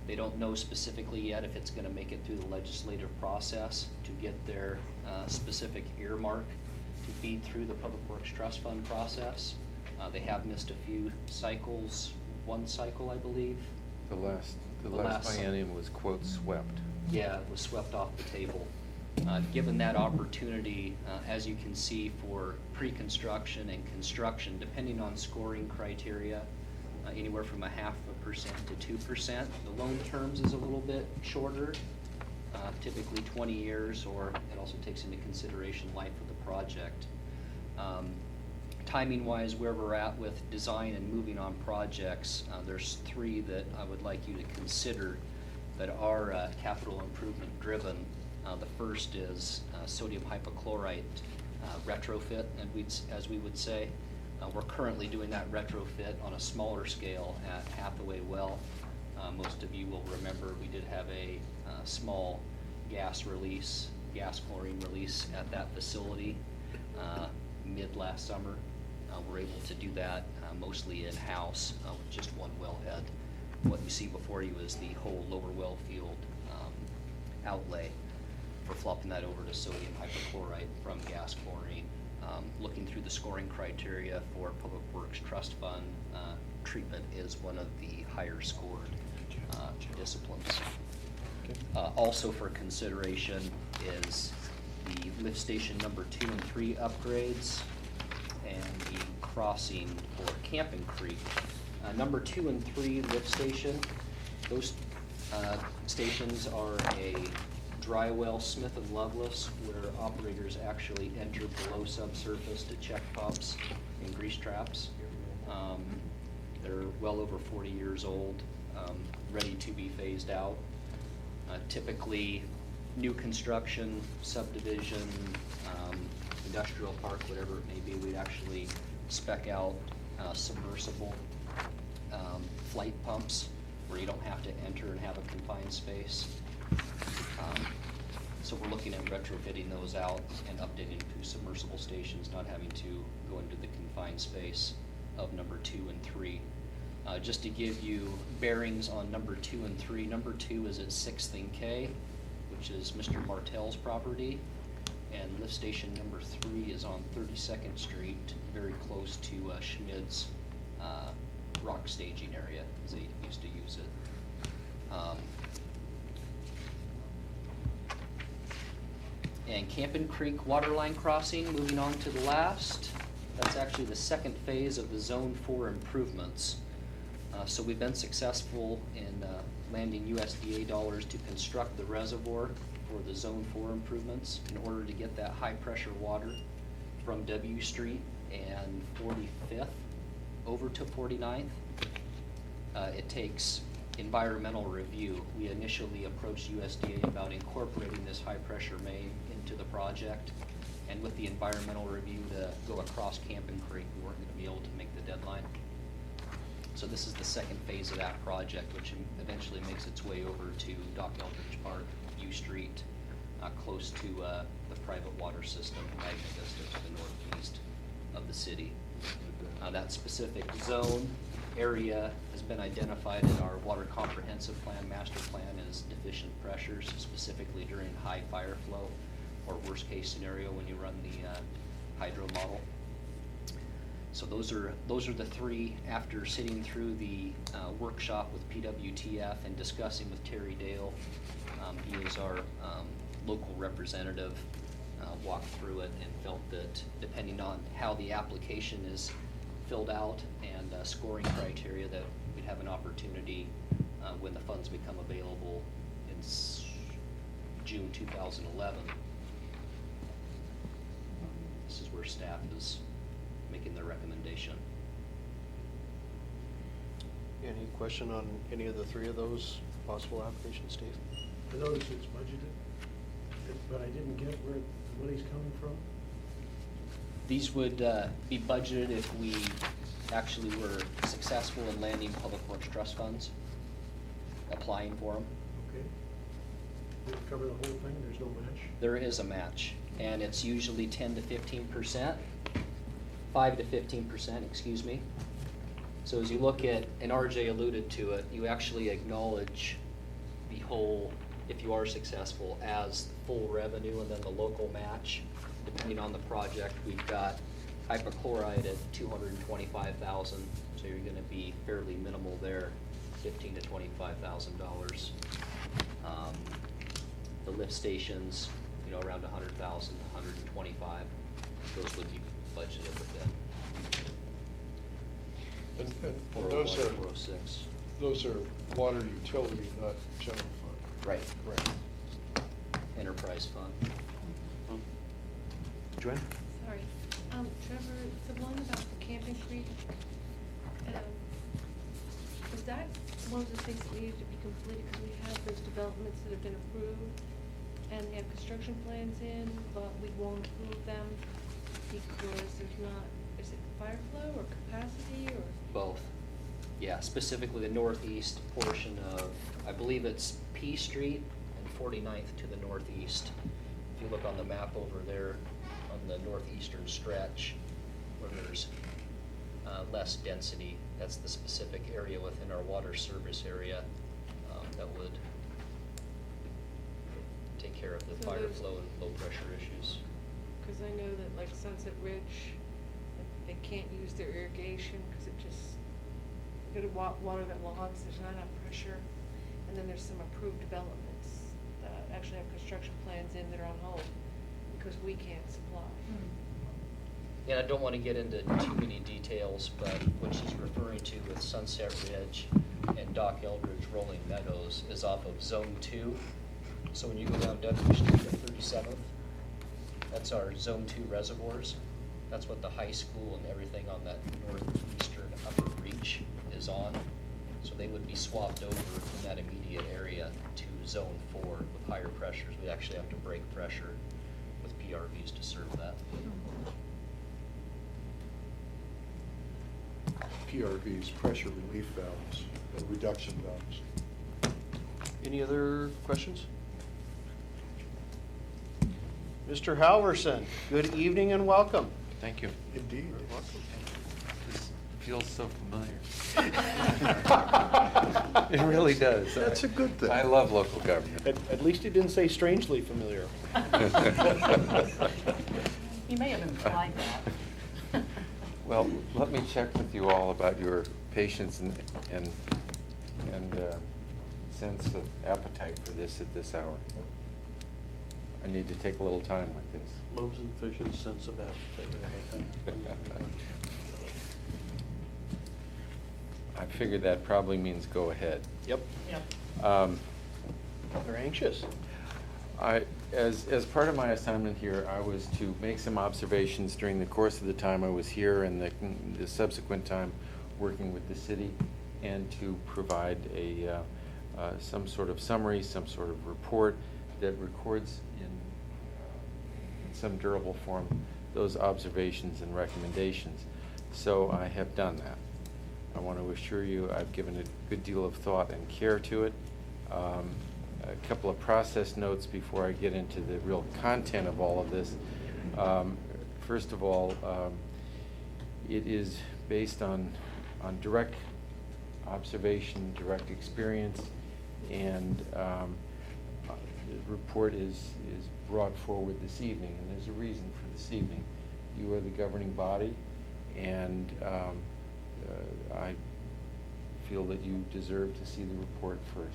They don't know specifically yet if it's gonna make it through the legislative process to get their specific earmark to feed through the Public Works Trust Fund process. They have missed a few cycles, one cycle, I believe. The last last- biennium was quote swept. Yeah, it was swept off the table. Given that opportunity, as you can see, for pre-construction and construction, depending on scoring criteria, anywhere from 0.5% to 2%. The loan terms is a little bit shorter, typically 20 years, or it also takes into consideration life of the project. Timing-wise, where we're at with design and moving on projects, there's 3 that I would like you to consider that are capital improvement driven. The first is sodium hypochlorite retrofit, and as we would say. We're currently doing that retrofit on a smaller scale at Hathaway Well. Most of you will remember we did have a small gas chlorine release at that facility mid last summer. We're able to do that mostly in-house with just one wellhead. What you see before you is the whole lower well field outlay for flopping that over to sodium hypochlorite from gas chlorine. Looking through the scoring criteria for Public Works Trust Fund, treatment is one of the higher scored disciplines. Also for consideration is the lift station number 2 and 3 upgrades and the crossing for Camping Creek. Number 2 and 3 lift station, those stations are a dry well Smith & Lovelace, where operators actually enter below subsurface to check pumps and grease traps. They're well over 40 years old, ready to be phased out. Typically, new construction, subdivision, industrial park, whatever it may be, we'd actually spec out submersible flight pumps where you don't have to enter and have a confined space. So we're looking at retrofitting those out and updating to submersible stations, not having to go into the confined space of number 2 and 3. Just to give you bearings on number 2 and 3, number 2 is at 6th and K, which is Mr. Martell's property, and lift station number 3 is on 32nd Street, very close to Schmid's rock staging area, as they used to use it. And Camping Creek Waterline Crossing, moving on to the last. That's actually the second phase of the Zone 4 improvements. So we've been successful in landing USDA dollars to construct the reservoir for the Zone 4 improvements in order to get that high pressure water from W Street and 45th over to 49th. It takes environmental review. We initially approached USDA about incorporating this high pressure main into the project, and with the environmental review to go across Camping Creek, we weren't going to be able to make the deadline. So this is the second phase of that project, which eventually makes its way over to Doc Eldridge Park, U Street, close to the private water system, Magna Vista, to the northeast of the city. That specific zone area has been identified in our water comprehensive plan, master plan, as deficient pressures, specifically during high fire flow, or worst case scenario when you run the hydro model. So those are the 3. After sitting through the workshop with PWTF and discussing with Terry Dale, he is our local representative, walked through it and felt that depending on how the application is filled out and scoring criteria, that we'd have an opportunity when the funds become available in June 2011. This is where staff is making their recommendation. Any question on any of the 3 of those possible applications, Steve? I noticed it's budgeted, but I didn't get where the money's coming from. These would be budgeted if we actually were successful in landing Public Works Trust funds, applying for them. Okay. Did it cover the whole thing? There's no match? There is a match, and it's usually 10 to 15%, 5 to 15%, excuse me. So as you look at, and RJ alluded to it, you actually acknowledge the whole, if you are successful, as full revenue and then the local match, depending on the project. We've got hypochlorite at 225,000, so you're gonna be fairly minimal there, $15,000 to $25,000. The lift stations, you know, around 100,000, 125, those would be budgeted within. And 401, those are, 406. those are water utility, not general fund. Right. Correct. Enterprise fund. Joanne? Sorry, Trevor, the one about the Camping Creek, is that one of the things that needed to be completed, because we have those developments that have been approved, and they have construction plans in, but we won't approve them because there's not, is it fire flow or capacity, or? Both. Yeah, specifically the northeast portion of, I believe it's P Street and 49th to the northeast. If you look on the map over there, on the northeastern stretch, where there's less density, that's the specific area within our water service area that would take care of the So fire those- flow and low pressure issues. Because I know that like Sunset Ridge, they can't use their irrigation because it just, you gotta water that lawns, there's not enough pressure. And then there's some approved developments that actually have construction plans in that are on hold because we can't supply. And I don't want to get into too many details, but what she's referring to with Sunset Ridge and Doc Eldridge Rolling Meadows is off of Zone 2. So when you go down Dudley Street at 37th, that's our Zone 2 reservoirs. That's what the high school and everything on that northeastern upper reach is on. So they would be swapped over from that immediate area to Zone 4 with higher pressures. We actually have to break pressure with PRVs to serve that. PRVs, pressure relief valves, reduction valves. Any other questions? Mr. Halverson, good evening and welcome. Thank you. Indeed. This feels so familiar. It really does. That's a good thing. I love local government. At least he didn't say strangely familiar. You may have implied that. Well, let me check with you all about your patience and sense of appetite for this at this hour. I need to take a little time with this. Loaves and fishes, sense of appetite. I figured that probably means go ahead. Yep, Yep. they're anxious. As part of my assignment here, I was to make some observations during the course of the time I was here and the subsequent time working with the city, and to provide some sort of summary, some sort of report that records in some durable form those observations and recommendations. So I have done that. I want to assure you I've given a good deal of thought and care to it. A couple of process notes before I get into the real content of all of this. First of all, it is based on direct observation, direct experience, and the report is brought forward this evening, and there's a reason for this evening. You are the governing body, and I feel that you deserve to see the report first.